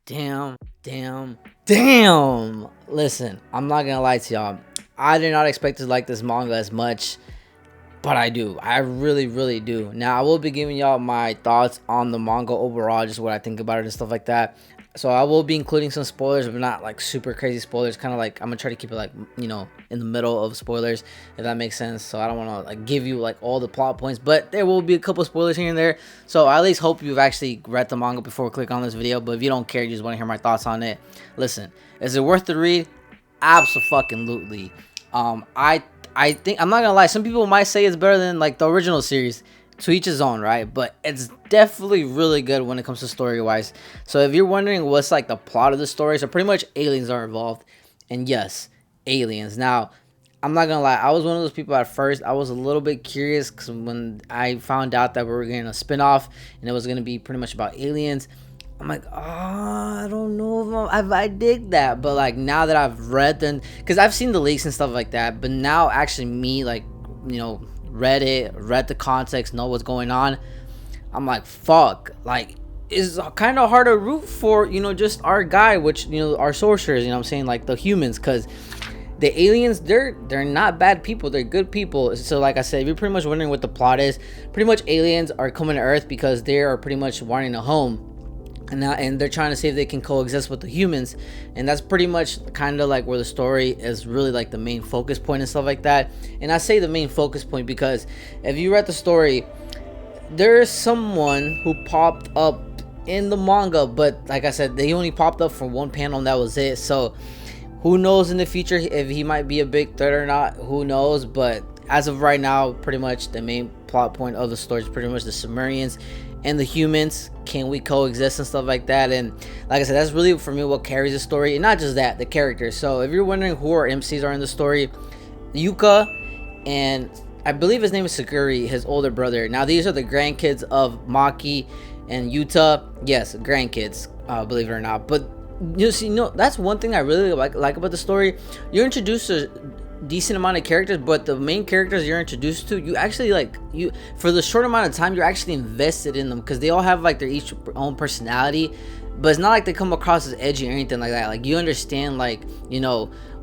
Damn, damn, damn. Listen, I'm not gonna lie to y'all. I did not expect to like this manga as much, but I do. I really, really do. Now, I will be giving y'all my thoughts on the manga overall, just what I think about it and stuff like that. So I will be including some spoilers, but not like super crazy spoilers. Kind of like I'm gonna try to keep it like in the middle of spoilers, if that makes sense. So I don't want to like give you like all the plot points, but there will be a couple spoilers here and there. So I at least hope you've actually read the manga before click on this video. But if you don't care, you just want to hear my thoughts on it. Listen, is it worth the read? Absolutely. I think I'm not gonna lie. Some people might say it's better than like the original series. To each his own, right? But it's definitely really good when it comes to story wise. So if you're wondering what's like the plot of the story, so pretty much aliens are involved, and yes, aliens. Now, I'm not gonna lie. I was one of those people at first. I was a little bit curious because when I found out that we were getting a spinoff and it was gonna be pretty much about aliens, I'm like, oh, I don't know if I dig that. But like now that I've read them, because I've seen the leaks and stuff like that, but now actually me like read the context, know what's going on. I'm like, fuck, like it's kind of hard to root for, just our guy, which our sorcerers, what I'm saying, like the humans, because the aliens, they're not bad people, they're good people. So like I said, if you're pretty much wondering what the plot is, pretty much aliens are coming to Earth because they are pretty much wanting a home, and they're trying to see if they can coexist with the humans, and that's pretty much kind of like where the story is really like the main focus point and stuff like that. And I say the main focus point because if you read the story, there's someone who popped up in the manga, but like I said, they only popped up for one panel and that was it. So who knows in the future if he might be a big threat or not, who knows. But as of right now, pretty much the main plot point of the story is pretty much the Sumerians and the humans. Can we coexist and stuff like that? And like I said, that's really for me what carries the story, and not just that, the characters. So if you're wondering who our MCs are in the story, Yuka, and I believe his name is Saguri, his older brother. Now these are the grandkids of Maki and Yuta. Yes, grandkids, believe it or not. But you see, that's one thing I really like about the story. You're introduced to decent amount of characters, but the main characters you're introduced to, you actually for the short amount of time you're actually invested in them, because they all have like their each own personality. But it's not like they come across as edgy or anything like that. Like you understand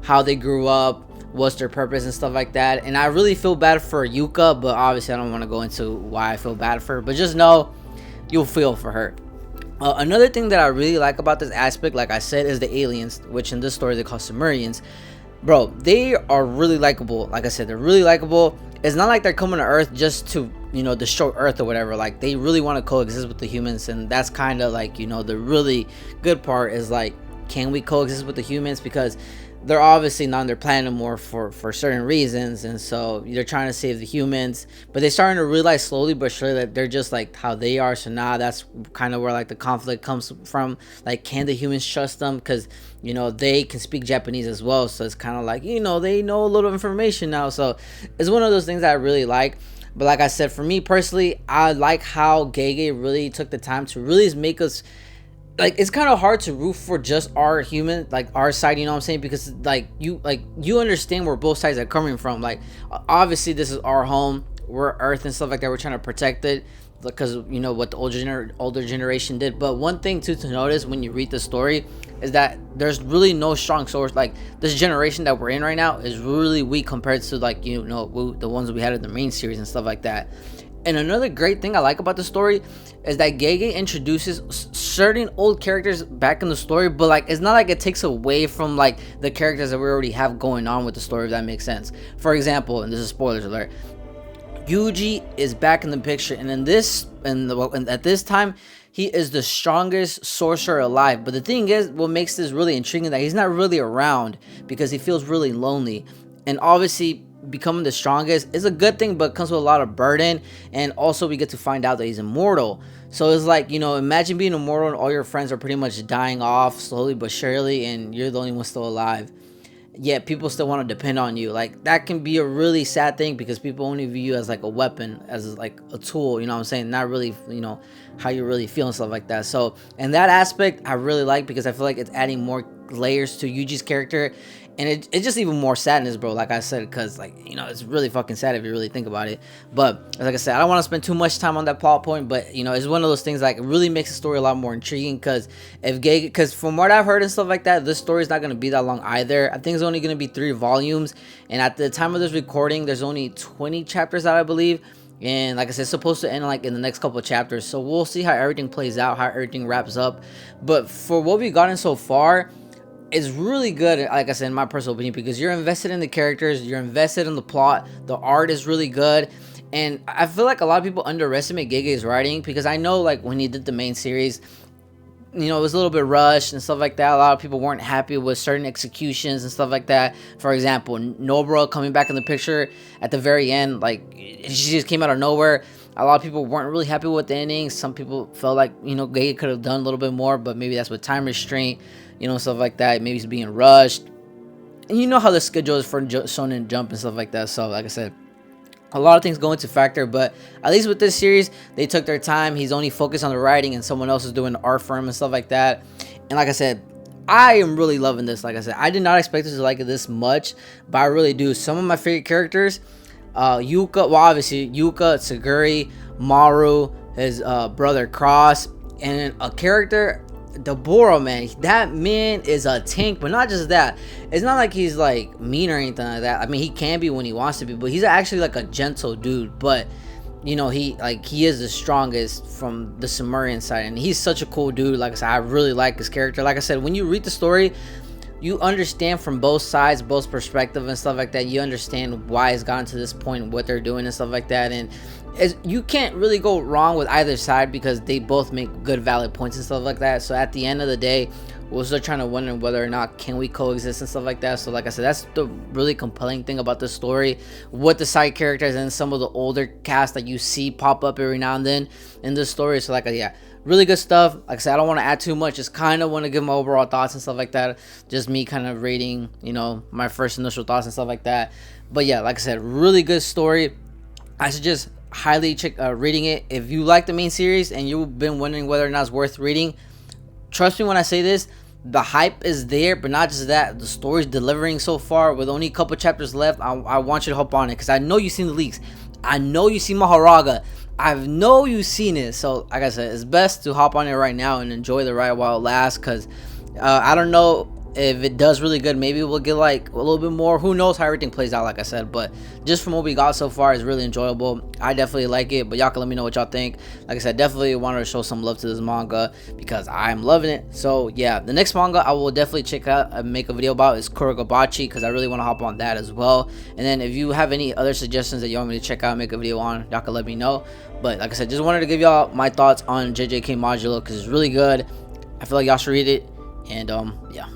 how they grew up, what's their purpose and stuff like that. And I really feel bad for Yuka, but obviously I don't want to go into why I feel bad for her, but just know you'll feel for her. Another thing that I really like about this aspect, like I said, is the aliens, which in this story they call Sumerians. Bro, they are really likable. Like I said, they're really likable. It's not like they're coming to Earth just to destroy Earth or whatever. Like they really want to coexist with the humans, and that's kind of like the really good part is like, can we coexist with the humans? Because they're obviously not on their planet anymore for certain reasons, and so they're trying to save the humans, but they're starting to realize slowly but surely that they're just like how they are. So now that's kind of where like the conflict comes from. Like, can the humans trust them? Because they can speak Japanese as well, so it's kind of like they know a little information now. So it's one of those things that I really like. But like I said, for me personally, I like how Gege really took the time to really make us, like, it's kind of hard to root for just our human, like our side, what I'm saying, because you understand where both sides are coming from. Like obviously this is our home, we're Earth and stuff like that, we're trying to protect it because what the older generation did. But one thing too to notice when you read the story is that there's really no strong source. Like this generation that we're in right now is really weak compared to like the ones we had in the main series and stuff like that. And another great thing I like about the story is that Gege introduces certain old characters back in the story, but like it's not like it takes away from like the characters that we already have going on with the story, if that makes sense. For example, and this is spoilers alert, Yuji is back in the picture, and at this time he is the strongest sorcerer alive. But the thing is, what makes this really intriguing, that he's not really around because he feels really lonely. And obviously becoming the strongest is a good thing, but comes with a lot of burden. And also we get to find out that he's immortal. So it's like, imagine being immortal and all your friends are pretty much dying off slowly but surely, and you're the only one still alive, yet people still want to depend on you. Like that can be a really sad thing, because people only view you as like a weapon, as like a tool, what I'm saying, not really how you really feel and stuff like that. So in that aspect I really like, because I feel like it's adding more layers to Yuji's character. and it's just even more sadness, bro, like I said, because like, you know, it's really fucking sad if you really think about it. But like I said, I don't want to spend too much time on that plot point, but you know, it's one of those things like it really makes the story a lot more intriguing, because because from what I've heard and stuff like that, this story is not going to be that long either. I think it's only going to be 3 volumes, and at the time of this recording there's only 20 chapters out, I believe. And like I said, it's supposed to end like in the next couple of chapters, so we'll see how everything plays out, how everything wraps up. But for what we've gotten so far, it's really good, like I said, in my personal opinion, because you're invested in the characters, you're invested in the plot, the art is really good. And I feel like a lot of people underestimate Gege's writing, because I know like when he did the main series, you know, it was a little bit rushed and stuff like that. A lot of people weren't happy with certain executions and stuff like that. For example, Nobara coming back in the picture at the very end, like she just came out of nowhere. A lot of people weren't really happy with the ending. Some people felt like, you know, Gege could have done a little bit more, but maybe that's with time restraint, you know, stuff like that. Maybe he's being rushed. And you know how the schedule is for Shonen Jump and stuff like that. So like I said, a lot of things go into factor, but at least with this series, they took their time. He's only focused on the writing, and someone else is doing the art for him and stuff like that. And like I said, I am really loving this. Like I said, I did not expect to like it this much, but I really do. Some of my favorite characters, Yuka, well, obviously Yuka, Tsuguri, Maru, his brother Cross, and a character, Deborah, man, that man is a tank. But not just that, it's not like he's like mean or anything like that. I mean, he can be when he wants to be, but he's actually like a gentle dude. But you know, he is the strongest from the Sumerian side, and he's such a cool dude. Like I said, I really like his character. Like I said, when you read the story, you understand from both sides, both perspective and stuff like that. You understand why it's gotten to this point, what they're doing and stuff like that. And you can't really go wrong with either side, because they both make good valid points and stuff like that. So at the end of the day, we're still trying to wonder whether or not can we coexist and stuff like that. So like I said, that's the really compelling thing about this story, with the side characters and some of the older cast that you see pop up every now and then in this story. So like yeah, really good stuff. Like I said, I don't want to add too much, just kind of want to give my overall thoughts and stuff like that, just me kind of rating, you know, my first initial thoughts and stuff like that. But yeah, like I said, really good story. I suggest highly check reading it. If you like the main series and you've been wondering whether or not it's worth reading, trust me when I say this, the hype is there. But not just that, the story's delivering so far. With only a couple chapters left, I want you to hop on it, because I know you've seen the leaks, I know you've seen Maharaga, I know you've seen it. So like I said, it's best to hop on it right now and enjoy the ride while it lasts, because I don't know if it does really good, maybe we'll get like a little bit more. Who knows how everything plays out, like I said. But just from what we got so far, it's really enjoyable. I definitely like it, but y'all can let me know what y'all think. Like I said, definitely wanted to show some love to this manga, because I'm loving it. So yeah, the next manga I will definitely check out and make a video about is Kurogabachi, because I really want to hop on that as well. And then if you have any other suggestions that you want me to check out and make a video on, y'all can let me know. But like I said, just wanted to give y'all my thoughts on JJK Modulo, because it's really good. I feel like y'all should read it. And yeah.